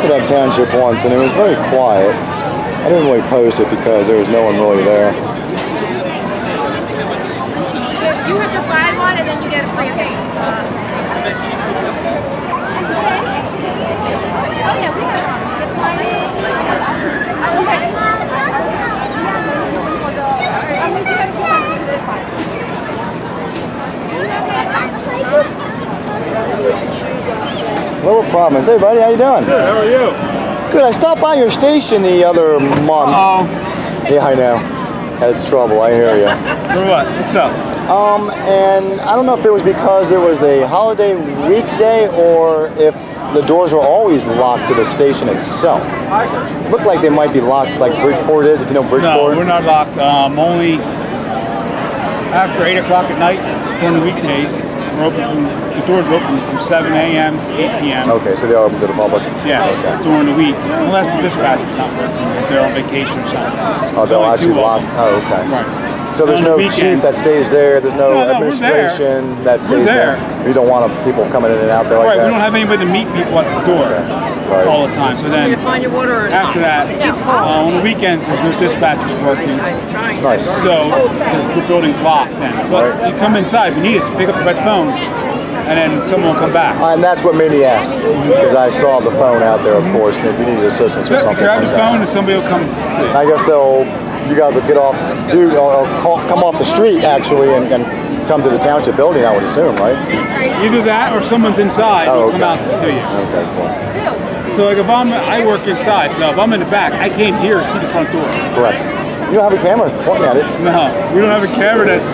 to that township once, and it was very quiet. I didn't really post it because there was no one really there. You have to buy one, and then you get a free thing. Oh yeah, we have one. Lower Providence. Hey buddy, how you doing? Good, how are you? Good. I stopped by your station the other month. Yeah, I know. That's trouble, I hear you. For what? What's up? And I don't know if it was because there was a holiday weekday or if the doors were always locked to the station itself. It looked like they might be locked like Bridgeport is, if you know Bridgeport. No, we're not locked. Only after 8 o'clock at night during the weekdays. We're open from, the doors are open from 7 a.m. to 8 p.m. Okay, so they are open to the public? Yes, okay. During the week. Unless the dispatcher's not working. They're on vacation or something. Oh, they'll actually lock? Oh, okay. Right. So there's no chief that stays there, there's no administration that stays there? You don't want people coming in and out there like that? Right, we don't have anybody to meet people at the door all the time. So then, after that, on the weekends, there's no dispatchers working. Nice. So the building's locked then. But you come inside if you need it, pick up the red phone, and then someone will come back. And that's what made me ask, because I saw the phone out there, of course, if you needed assistance or something grab like the phone and somebody will come see. I guess you guys will get off, come off the street actually and come to the township building, I would assume, right? Either that or someone's inside and come out to you. Okay, cool. So like if I work inside, so if I'm in the back, I can't hear or see the front door. Correct. You don't have a camera pointing at it? No, we don't have a camera that's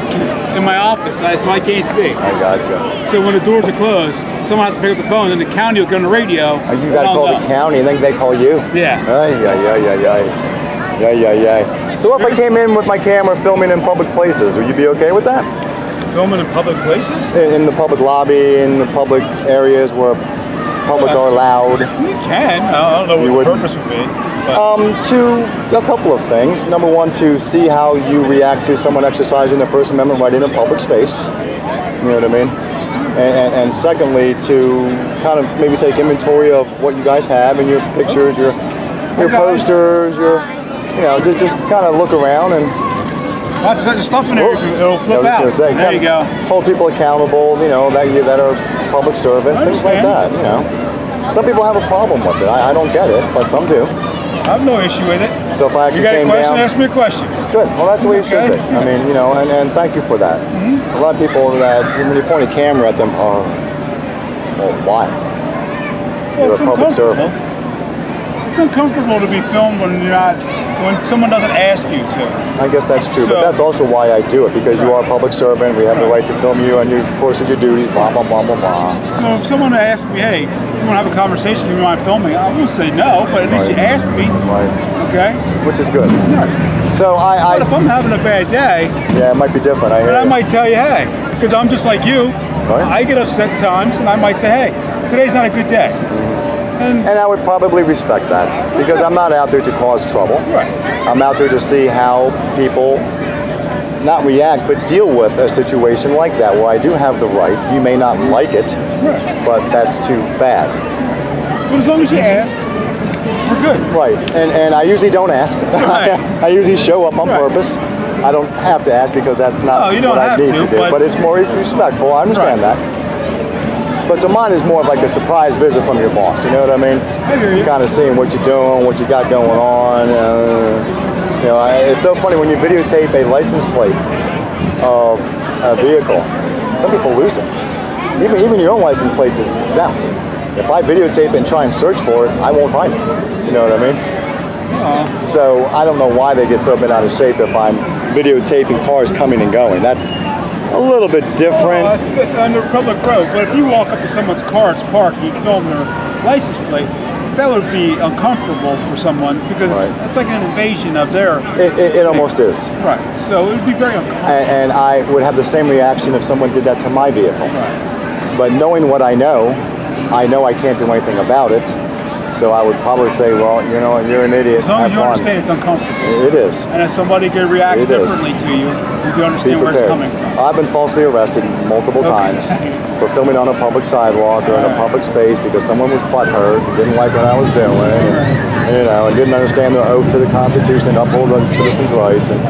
in my office, so I can't see. I gotcha. So when the doors are closed, someone has to pick up the phone, and the county will get on the radio. You got to call the county, and then they call you? Yeah. Yeah. So what if I came in with my camera filming in public places? Would you be okay with that? Filming in public places? In the public lobby, in the public areas where public are allowed. You can. I don't know what the purpose would be. To a couple of things. Number one, to see how you react to someone exercising their First Amendment right in a public space. You know what I mean? And secondly, to kind of maybe take inventory of what you guys have in your pictures, your posters, just kind of look around and watch the stuff in there. It'll flip out. There you go. Hold people accountable. That are public servants, things like that. Some people have a problem with it. I don't get it, but some do. I have no issue with it. So if I actually came down, ask me a question. Good. Well, that's the way it should be. I mean, and thank you for that. A lot of people that when you point a camera at them are, well, why? You're a public servant. It's uncomfortable to be filmed when someone doesn't ask you to. I guess that's true, but that's also why I do it, because you are a public servant. We have the right to film you and your course of your duties. Blah blah blah blah blah. So if someone asks me, hey, you want to have a conversation, you want filming, I won't say no, but at least you ask me. Right. Okay. Which is good. Right. So but if I'm having a bad day, yeah, it might be different. I might tell you, hey, because I'm just like you. Right. I get upset times, and I might say, hey, today's not a good day. And I would probably respect that, because I'm not out there to cause trouble. Right. I'm out there to see how people not react, but deal with a situation like that, where I do have the right. You may not like it, but that's too bad. But as long as you ask, we're good. Right, and I usually don't ask. Right. I usually show up on purpose. I don't have to ask because that's not what I need to do. But it's more respectful. I understand that. But so mine is more of like a surprise visit from your boss. You know what I mean? I hear you. Kind of seeing what you're doing, what you got going on. It's so funny when you videotape a license plate of a vehicle. Some people lose it. Even your own license plate is exempt. If I videotape it and try and search for it, I won't find it. You know what I mean? So I don't know why they get so bent out of shape if I'm videotaping cars coming and going. That's a little bit different. That's good under public road, but if you walk up to someone's car, it's parked, and you film their license plate, that would be uncomfortable for someone, because it's like an invasion of their... It almost is. Right, so it would be very uncomfortable. And I would have the same reaction if someone did that to my vehicle. Right. But knowing what I know I can't do anything about it. So I would probably say, well, you know, you're an idiot. As long as have you fun. understand it's uncomfortable. It is. And if somebody reacts differently to you, you do understand where it's coming from. I've been falsely arrested multiple times for filming on a public sidewalk or in a public space because someone was butthurt and didn't like what I was doing, and, you know, and didn't understand the oath to the Constitution and uphold citizens' rights. And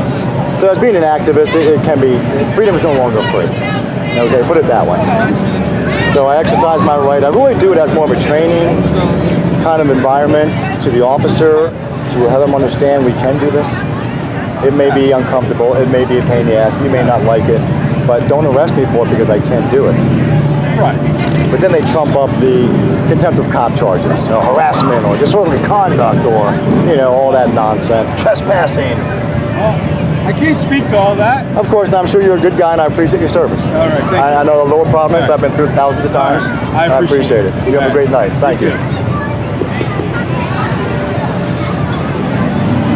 so as being an activist, it can be, freedom is no longer free. Okay, put it that way. So I exercise my right. I really do it as more of a training kind of environment to the officer to have them understand we can do this. It may be uncomfortable, it may be a pain in the ass, you may not like it, but don't arrest me for it because I can't do it. Right. But then they trump up the contempt of cop charges, you know, harassment or disorderly conduct or, you know, all that nonsense, trespassing. Well, I can't speak to all that. Of course, I'm sure you're a good guy and I appreciate your service. All right, thank you. I know the Lower Providence, I've been through thousands of times. I appreciate it. You have a great night. Thank you.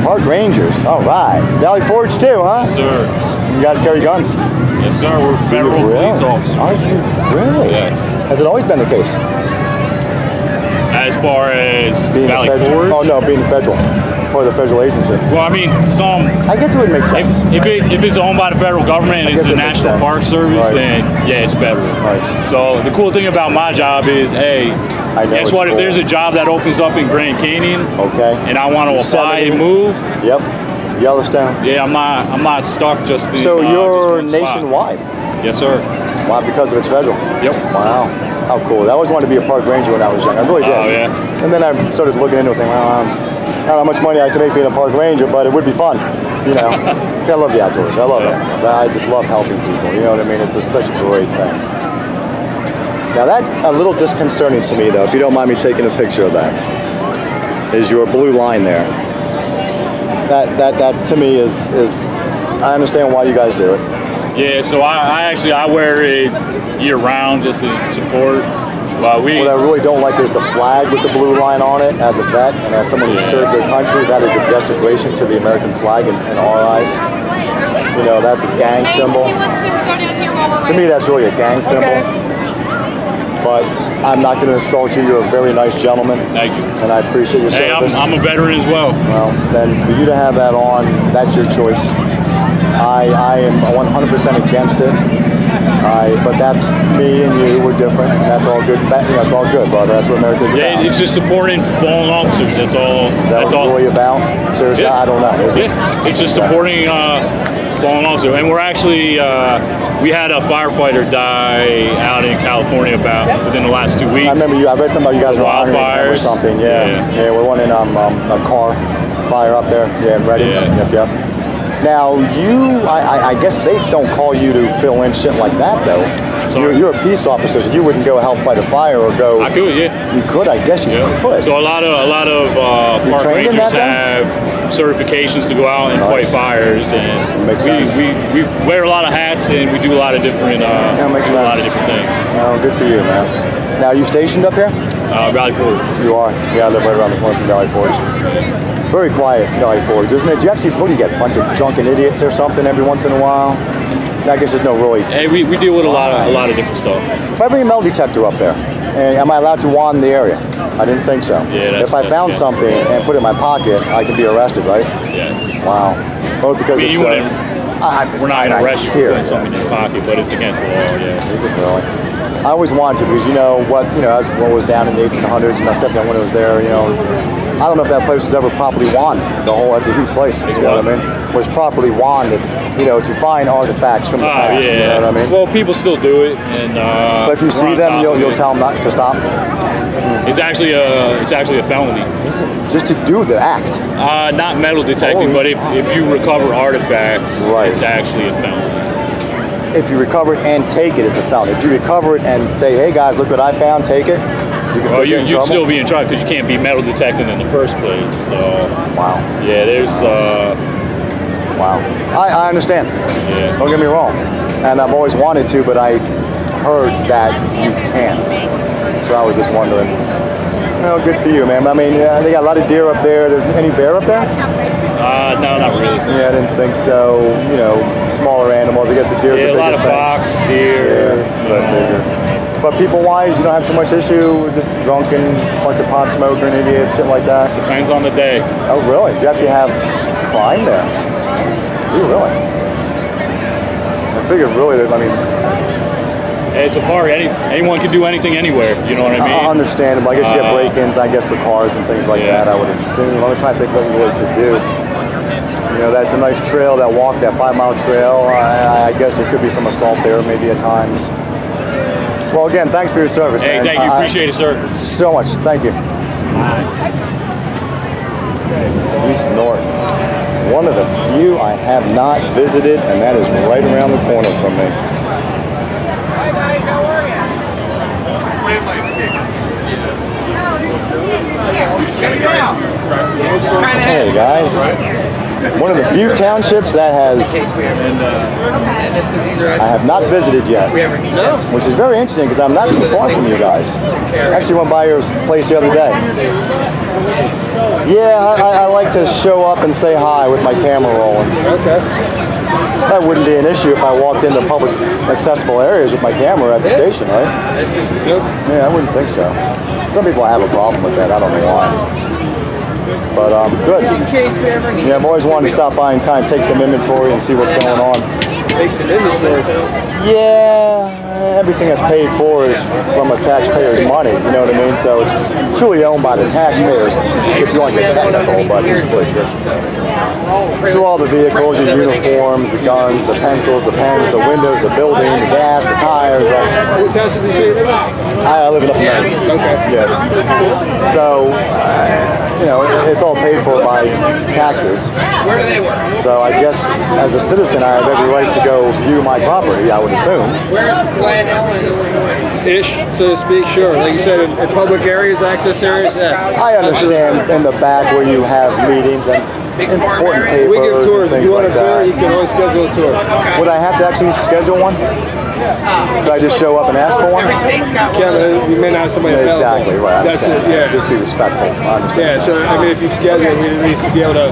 Park Rangers, all right. Valley Forge too, huh? Yes, sir. You guys carry guns? Yes, sir. We're federal police officers. Are you really? Yes. Has it always been the case? As far as Being Valley federal? Forge? Oh no, being federal. Part of the federal agency. Well, I mean, I guess it would make sense. If it's owned by the federal government and it's the National Park Service, then yeah, it's federal. Nice. So the cool thing about my job is, hey, guess what? Cool. If there's a job that opens up in Grand Canyon, and I want to apply and move, yep, Yellowstone. Yeah, I'm not stuck just in. So you're just one nationwide. Spot. Yes, sir. Wow, because of it's federal. Yep. Wow, how cool! I always wanted to be a park ranger when I was young. I really did. Oh yeah. And then I started looking into it, saying, well, I don't know how much money I can make being a park ranger, but it would be fun, you know. I love the outdoors. I love animals. I just love helping people. You know what I mean? It's just such a great thing. Now that's a little disconcerting to me, though. If you don't mind me taking a picture of that, is your blue line there? That to me is I understand why you guys do it. Yeah. So I wear it year round just to support. What I really don't like is the flag with the blue line on it. As a vet and as someone who served their country, that is a desecration to the American flag in our eyes. You know, that's a gang symbol. To me, that's really a gang symbol. But I'm not going to insult you. You're a very nice gentleman. Thank you. And I appreciate your service. I'm a veteran as well. Well, then for you to have that on, that's your choice. I am 100% against it. But that's me and you. We're different. And that's all good. You know, it's all good, brother. That's what America's about. Yeah, it's just supporting fallen officers. That's all. That's all. Really about? Seriously, yeah. I don't know. It's just supporting fallen officers. And we're actually we had a firefighter die out in California within the last 2 weeks. I remember you. I read something about you guys were honoring him or something. Yeah. We're one in a car fire up there. Yeah, in Reading. Yep. Now I guess they don't call you to fill in shit like that though. You're a peace officer, so you wouldn't go help fight a fire or go. I could, yeah. You could, I guess you could. So a lot of park rangers have certifications to go out and fight fires, and we wear a lot of hats and we do a lot of different a lot of different things. Oh, good for you, man. Now, are you stationed up here? Valley Forge. You are? Yeah, I live right around the corner from Valley Forge. Very quiet, Valley Forge, isn't it? Do you actually, what do you get, a bunch of drunken idiots or something every once in a while? I guess there's no really... Hey, we deal with a lot of different stuff. If I bring a metal detector up there, am I allowed to wand the area? I didn't think so. Yeah, if I found something and put it in my pocket, I can be arrested, right? Yes. Wow. Well, because it's... we're not going to arrest you for putting something in your pocket, but it's against the law, yeah. Is it really? I always wanted to, because you know what was down in the 1800s, and I stepped down when it was there, you know. I don't know if that place was ever properly wanded. That's a huge place, you know what I mean? Was properly wanded, you know, to find artifacts from the past, yeah. you know what I mean? Well, people still do it, and but if you see them, you'll tell them not to stop? It's actually a felony. Is it? Just to do the act? Not metal detecting, but if you recover artifacts, it's actually a felony. If you recover it and take it, it's a felony. If you recover it and say, hey guys, look what I found, take it, you can still get in trouble? You'd still be in trouble because you can't be metal detecting in the first place. So, wow. Yeah, there's... wow. I understand. Yeah. Don't get me wrong. And I've always wanted to, but I heard that you can't. So I was just wondering. Well, good for you, man. I mean, they got a lot of deer up there. There's any bear up there? No, not really. Yeah, I didn't think so. You know, smaller animals. I guess the deer's the biggest thing. A lot of fox, deer. Yeah, that's what I figured. But people-wise, you don't have too much issue. Just drunken, bunch of pot smoking idiots, shit like that. Depends on the day. Oh, really? You actually have crime there? Do you really? I figured really that, I mean... It's a park. Anyone can do anything anywhere. You know what I mean? Understandable. I guess you get break-ins, I guess, for cars and things like that, I would assume. I was trying to think what you really could do. You know, that's a nice trail, that walk, that 5-mile trail. I guess there could be some assault there, maybe at times. Well, again, thanks for your service, man. Thank you. Appreciate it, sir. So much. Thank you. East Norriton. One of the few I have not visited, and that is right around the corner from me. Hi, guys. How are you? Hey, guys. One of the few townships that has I have not visited yet, which is very interesting because I'm not too far from you guys. I actually went by your place the other day. Yeah, I like to show up and say hi with my camera rolling. Okay. That wouldn't be an issue if I walked into public accessible areas with my camera at the station, right? Yeah, I wouldn't think so. Some people have a problem with that. I don't know why. But good. Yeah, I've always wanted to stop by and kind of take some inventory and see what's going on. Take some inventory. Yeah, everything that's paid for is from a taxpayer's money, you know what I mean? So it's truly owned by the taxpayers, if you want to get technical, but so all the vehicles, the uniforms, the guns, the pencils, the pens, the windows, the building, the gas, the tires. What town did you say you live in? I live in Upper America. Okay. Yeah. So, you know, it's all paid for by taxes. Where do they work? So I guess as a citizen, I have every right to go view my property, I would assume. Where's Glen Ellen? Ish, so to speak, sure. Like you said, in public areas, access areas, yeah. I understand in the back where you have meetings and important papers we give tours. and things If you want like a tour, that. you can always schedule a tour. Would I have to actually schedule one? Could I just show up and ask for one? Kevin, you may not have somebody available. Exactly, right. I That's it, understand. yeah. Just be respectful. I understand. Yeah, so I mean, if you schedule, we'd at least be able to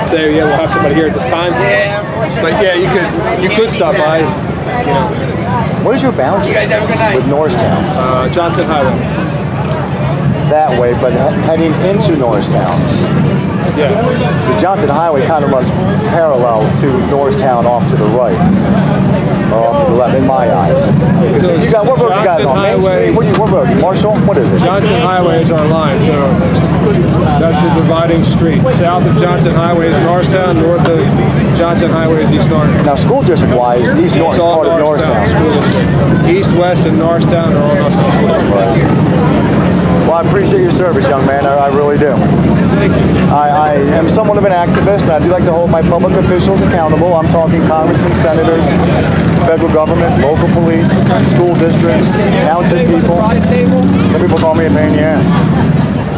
say, yeah, we'll have somebody here at this time. But yeah, you could stop by. You know. What is your boundary with Norristown? Johnson Highway. That way, but heading into Norristown. Yeah. The Johnson Highway kind of runs parallel to Norristown off to the right. Or off to the left, in my eyes. You got, what road you guys on? Main Street? What road? Marshall? What is it? Johnson Highway is our line, so that's the dividing street. South of Johnson Highway is Norristown, north of Johnson Highway is East Norriton. Now, school district-wise, East Norriton is part of Norristown. East, West, and Norristown are all Norristown school districts. Well, I appreciate your service, young man. I really do. I am somewhat of an activist, and I do like to hold my public officials accountable. I'm talking congressmen, senators, federal government, local police, school districts, township people. Some people call me a pain in the ass.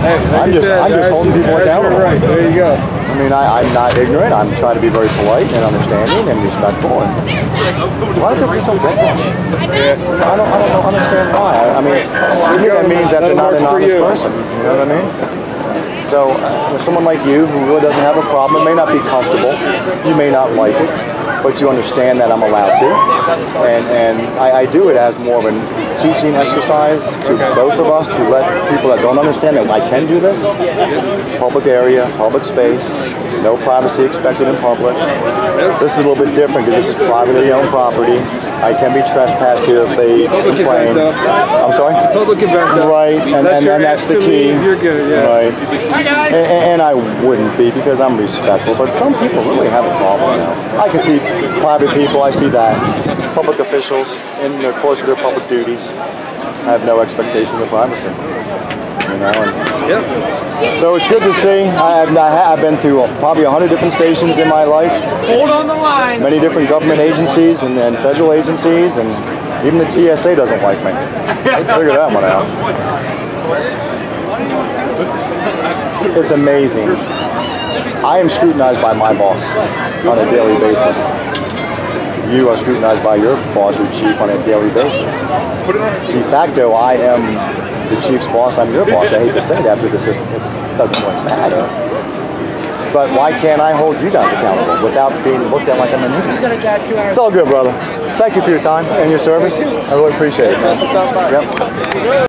Hey, I'm just holding people accountable. Right. There you go. I mean, I'm not ignorant. I'm trying to be very polite and understanding and respectful. And a lot of people just don't get that. I don't understand why. I mean, to me that means that they're not an honest person. You know what I mean? So, someone like you who really doesn't have a problem, it may not be comfortable, you may not like it, but you understand that I'm allowed to. And I do it as more of a teaching exercise to both of us, to let people that don't understand that I can do this. Public area, public space, no privacy expected in public. This is a little bit different because this is privately owned property. I can be trespassed here if they complain. I'm sorry? It's a public event, though. Right, and that's the key. You're good, yeah. Right. And I wouldn't be because I'm respectful, but some people really have a problem now. I can see private people, I see that. Public officials, in the course of their public duties, have no expectation of privacy. You know, so it's good to see. I've been through probably 100 different stations in my life. Hold on the line. Many different government agencies and federal agencies, and even the TSA doesn't like me. Figure that one out. It's amazing. I am scrutinized by my boss on a daily basis. You are scrutinized by your boss, your chief, on a daily basis. De facto, I am the chief's boss, I'm your boss. I hate to say that because it doesn't really matter. but why can't I hold you guys accountable without being looked at like I'm an idiot? It's all good, brother. Thank you for your time and your service. I really appreciate it, man. Yep.